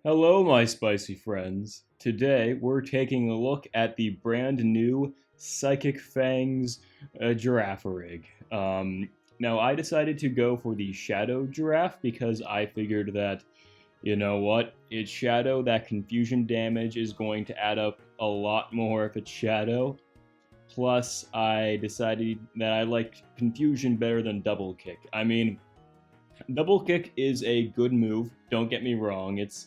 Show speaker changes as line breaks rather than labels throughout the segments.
Hello, my spicy friends. Today, we're taking a look at the brand new Psychic Fangs Girafarig. Now, I decided to go for the Shadow Giraffe because I figured that, you know what, it's Shadow, that confusion damage is going to add up a lot more if it's Shadow. Plus, I decided that I liked confusion better than Double Kick. I mean, Double Kick is a good move, don't get me wrong, it's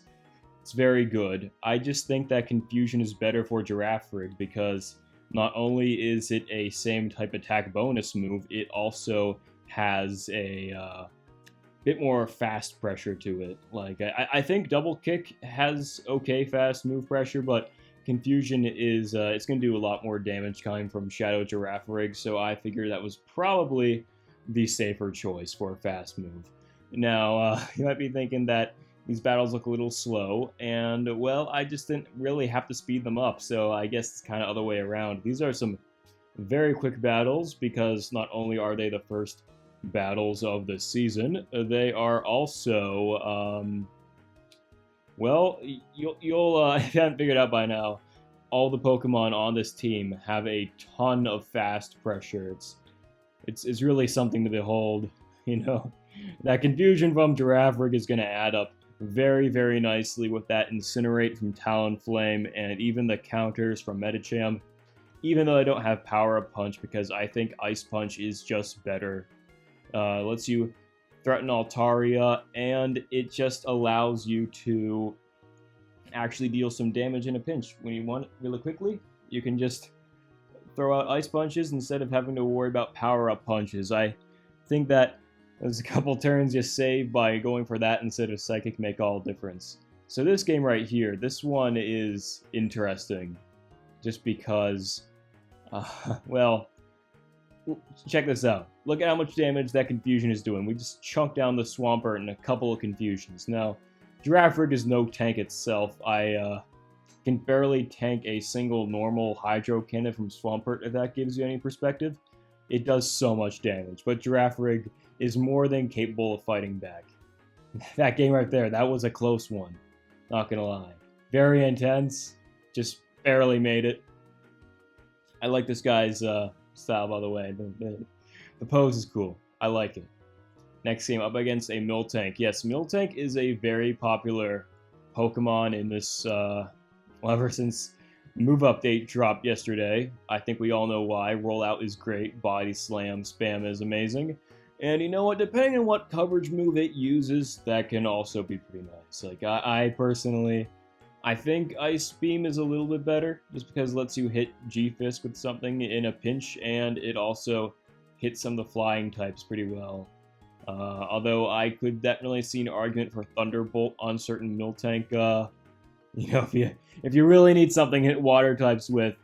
very good. I just think that Confusion is better for Girafarig because not only is it a same type attack bonus move, it also has a bit more fast pressure to it. Like, I think Double Kick has okay fast move pressure, but Confusion is it's going to do a lot more damage coming from Shadow Girafarig, so I figured that was probably the safer choice for a fast move. Now, you might be thinking that these battles look a little slow, and, well, I just didn't really have to speed them up, so I guess it's kind of other way around. These are some very quick battles, because not only are they the first battles of the season, they are also, well, you'll if you haven't figured out by now, all the Pokemon on this team have a ton of fast pressure. It's really something to behold, you know. That confusion from Girafarig is going to add up very, very nicely with that Incinerate from Talonflame and even the counters from Medicham, even though I don't have Power Up Punch because I think Ice Punch is just better. Lets you threaten Altaria, and it just allows you to actually deal some damage in a pinch. When you want it really quickly, you can just throw out Ice Punches instead of having to worry about Power Up Punches. I think that there's a couple turns you save by going for that instead of Psychic make all difference. So this game right here, this one is interesting. Just because, well, check this out. Look at how much damage that Confusion is doing. We just chunked down the Swampert in a couple of Confusions. Now, Girafarig is no tank itself. I can barely tank a single normal Hydro Cannon from Swampert, if that gives you any perspective. It does so much damage, but Girafarig is more than capable of fighting back. That game right there, that was a close one. Not gonna lie. Very intense, just barely made it. I like this guy's style, by the way. The pose is cool. I like it. Next game, up against a Miltank. Yes, Miltank is a very popular Pokemon in this, well, ever since Move Update dropped yesterday. I think we all know why. Rollout is great, Body Slam, Spam is amazing. And you know what, depending on what coverage move it uses, that can also be pretty nice. Like, I personally, I think Ice Beam is a little bit better, just because it lets you hit G-Fisk with something in a pinch, and it also hits some of the flying types pretty well. Although I could definitely see an argument for Thunderbolt on certain Miltank, you know, if you really need something to hit water types with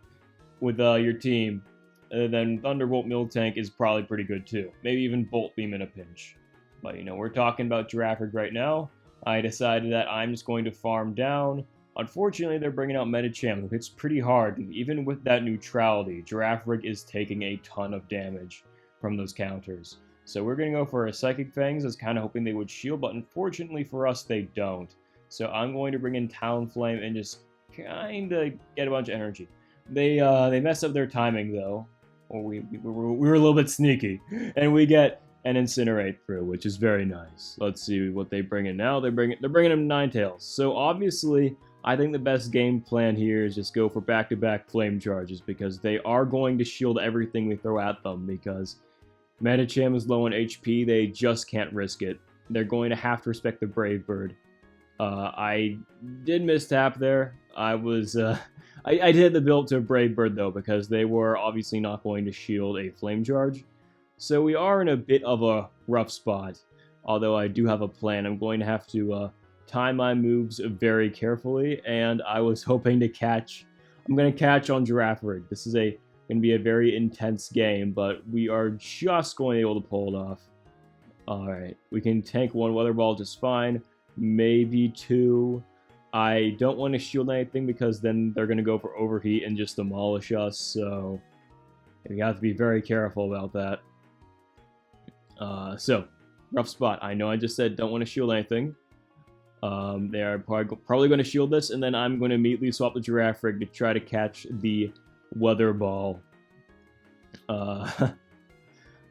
your team, then Thunderbolt Miltank is probably pretty good too. Maybe even Bolt Beam in a pinch. But, you know, we're talking about Girafarig right now. I decided that I'm just going to farm down. Unfortunately, they're bringing out Medicham, who hits pretty hard, and even with that neutrality, Girafarig is taking a ton of damage from those counters. So we're going to go for a Psychic Fangs. I was kind of hoping they would shield, but unfortunately for us, they don't. So I'm going to bring in Talonflame and just kind of get a bunch of energy. They messed up their timing, though. Or we were a little bit sneaky. And we get an Incinerate through, which is very nice. Let's see what they bring in now. They're bringing in Ninetales. So obviously, I think the best game plan here is just go for back-to-back Flame Charges, because they are going to shield everything we throw at them, because Medicham is low on HP, they just can't risk it. They're going to have to respect the Brave Bird. I did mistap there. I did the build to a Brave Bird, though, because they were obviously not going to shield a Flame Charge. So we are in a bit of a rough spot, although I do have a plan. I'm going to have to time my moves very carefully, and I was hoping to catch... I'm going to catch on Girafarig. This is going to be a very intense game, but we are just going to be able to pull it off. Alright, we can tank one Weather Ball just fine. Maybe two. I don't want to shield anything because then they're going to go for Overheat and just demolish us, so we have to be very careful about that. So, rough spot. I know I just said don't want to shield anything. They are probably going to shield this, and then I'm going to immediately swap the Girafarig to try to catch the Weather Ball. Alright,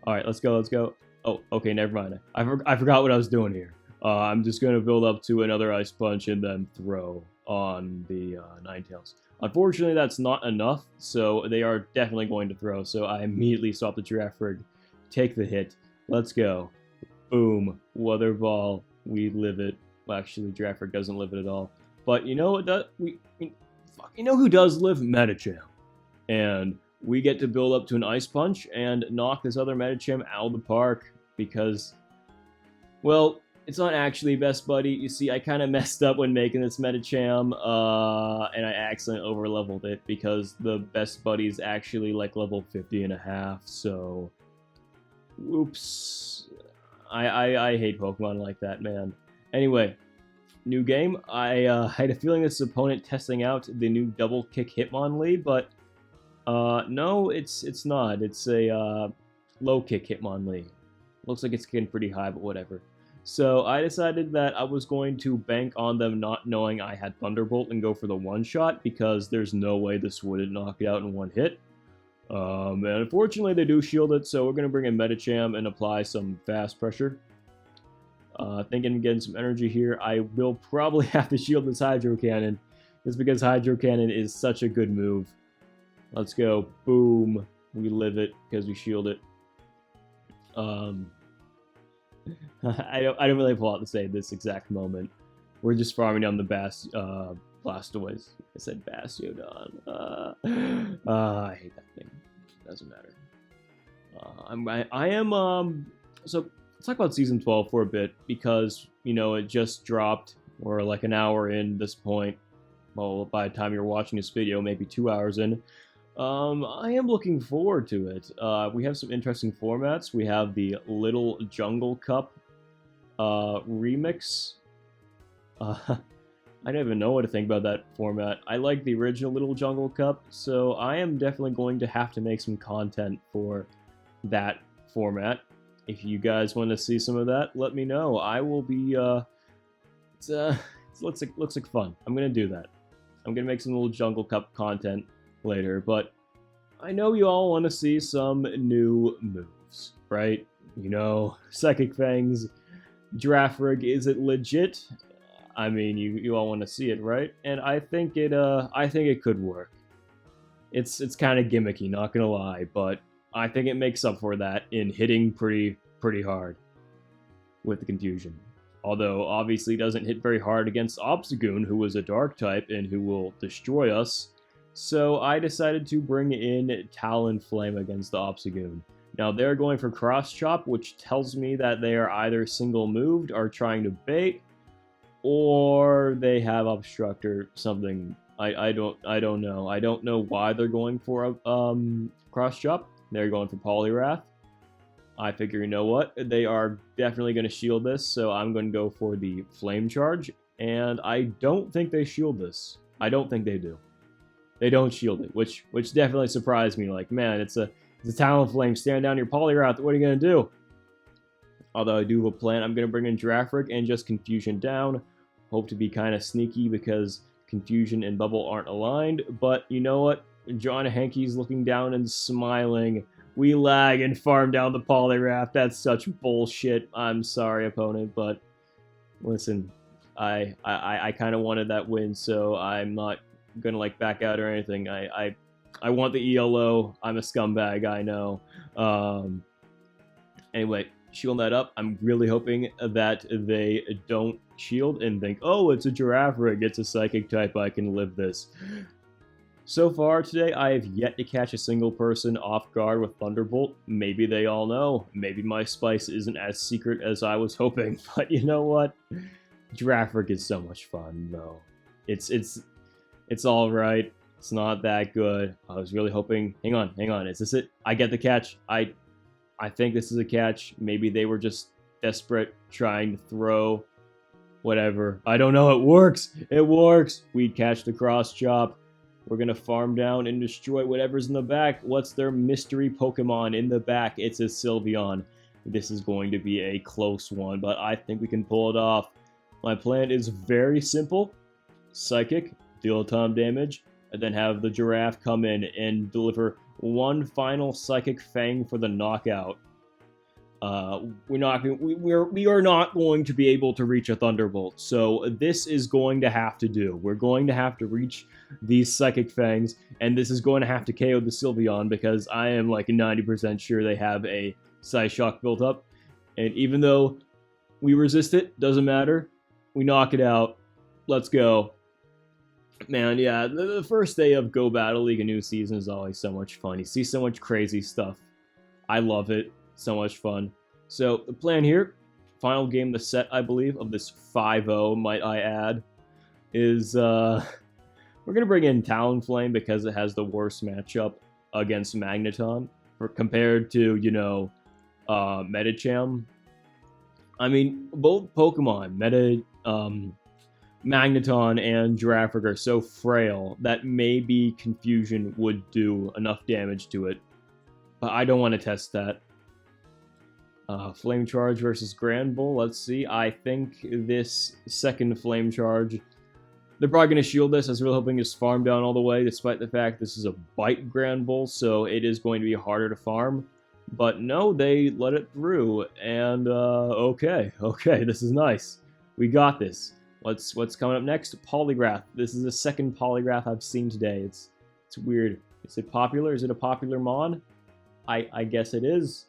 let's go, let's go. Oh, okay, never mind. I forgot what I was doing here. I'm just going to build up to another Ice Punch and then throw on the Ninetales. Unfortunately, that's not enough, so they are definitely going to throw. So I immediately swap the Girafarig, take the hit. Let's go. Boom. Weather Ball. We live it. Well, actually, Girafarig doesn't live it at all. But you know what? You know who does live? Medicham. And we get to build up to an Ice Punch and knock this other Medicham out of the park because, well, it's not actually Best Buddy. You see, I kind of messed up when making this Medicham, and I accidentally overleveled it because the Best Buddy is actually like level 50 and a half, so whoops. I hate Pokemon like that, man. Anyway, new game. I had a feeling this opponent testing out the new double kick Hitmonlee, but no, it's not. It's a low kick Hitmonlee. Looks like it's getting pretty high, but whatever. So I decided that I was going to bank on them not knowing I had Thunderbolt and go for the one-shot because there's no way this wouldn't knock it out in one hit. And unfortunately they do shield it, so we're going to bring in Medicham and apply some fast pressure. Thinking of getting some energy here. I will probably have to shield this Hydro Cannon just because Hydro Cannon is such a good move. Let's go. Boom. We live it because we shield it. I don't really have a lot to say at this exact moment. We're just farming down the Blastoise. I said Bastiodon. I hate that thing. Doesn't matter. So let's talk about Season 12 for a bit because, you know, it just dropped. We're like an hour in this point. Well, by the time you're watching this video, maybe 2 hours in. I am looking forward to it. We have some interesting formats. We have the Little Jungle Cup remix. I don't even know what to think about that format. I like the original Little Jungle Cup, so I am definitely going to have to make some content for that format. If you guys want to see some of that, let me know. I will be, it looks like fun. I'm gonna do that. I'm gonna make some Little Jungle Cup content later, but I know you all want to see some new moves, right? You know, Psychic Fangs Girafarig, is it legit? I mean, you all want to see it, right? And I think it could work. It's kind of gimmicky, not gonna lie, but I think it makes up for that in hitting pretty hard with the confusion. Although obviously doesn't hit very hard against Obstagoon, who was a dark type and who will destroy us. So I decided to bring in Talonflame against the Obstagoon. Now they're going for Cross Chop, which tells me that they are either single moved or trying to bait, or they have Obstruct or something. I don't know. I don't know why they're going for a Cross Chop. They're going for Poliwrath. I figure, you know what? They are definitely going to shield this, so I'm going to go for the Flame Charge. And I don't think they shield this. I don't think they do. They don't shield it, which definitely surprised me. Like, man, it's a Talonflame. Stand down your Poliwrath. What are you going to do? Although I do have a plan. I'm going to bring in Girafarig and just Confusion down. Hope to be kind of sneaky because Confusion and Bubble aren't aligned. But you know what? John Hankey's looking down and smiling. We lag and farm down the Poliwrath. That's such bullshit. I'm sorry, opponent, but listen, I kind of wanted that win, so I'm not gonna like back out or anything. I want the ELO. I'm a scumbag, I know. Anyway, shielding that up. I'm really hoping that they don't shield and think, oh, it's a Girafarig, it's a Psychic type, I can live this. So far today, I have yet to catch a single person off guard with Thunderbolt. Maybe they all know. Maybe my spice isn't as secret as I was hoping. But you know what? Girafarig is so much fun, though. It's all right. It's not that good. I was really hoping. Hang on. Is this it? I get the catch. I think this is a catch. Maybe they were just desperate, trying to throw. Whatever. I don't know. It works. It works. We catch the Cross Chop. We're going to farm down and destroy whatever's in the back. What's their mystery Pokemon in the back? It's a Sylveon. This is going to be a close one, but I think we can pull it off. My plan is very simple. Psychic, deal a ton of damage, and then have the giraffe come in and deliver one final Psychic Fang for the knockout. We are not going to be able to reach a Thunderbolt, so this is going to have to do. We're going to have to reach these Psychic Fangs, and this is going to have to KO the Sylveon because I am like 90% sure they have a Psyshock built up, and even though we resist it, doesn't matter. We knock it out. Let's go. Man, yeah, the first day of Go Battle League, a new season, is always so much fun. You see so much crazy stuff. I love it. So much fun. So, the plan here, final game of the set, I believe, of this 5-0, might I add, is, we're going to bring in Talonflame because it has the worst matchup against Magneton, compared to, you know, Medicham. I mean, both Pokemon, Magneton and Girafarig are so frail that maybe Confusion would do enough damage to it. But I don't want to test that. Flame Charge versus Grand Bull. Let's see. I think this second Flame Charge, they're probably going to shield this. I was really hoping it's farm down all the way, despite the fact this is a Bite Grand Bull, so it is going to be harder to farm. But no, they let it through, and okay, this is nice. We got this. What's coming up next? Polygraph. This is the second Polygraph I've seen today. It's weird. Is it popular? Is it a popular mon? I guess it is.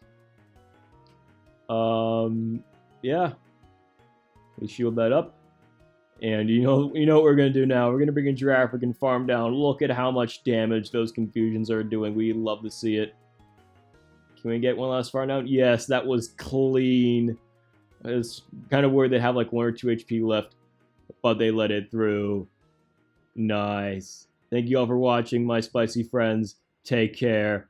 Yeah. We shield that up. And you know what we're gonna do now. We're gonna bring in Girafarig and farm down. Look at how much damage those Confusions are doing. We love to see it. Can we get one last farm down? Yes, that was clean. It's kind of weird they have like 1 or 2 HP left, but they let it through. Nice. Thank you all for watching, my spicy friends. Take care.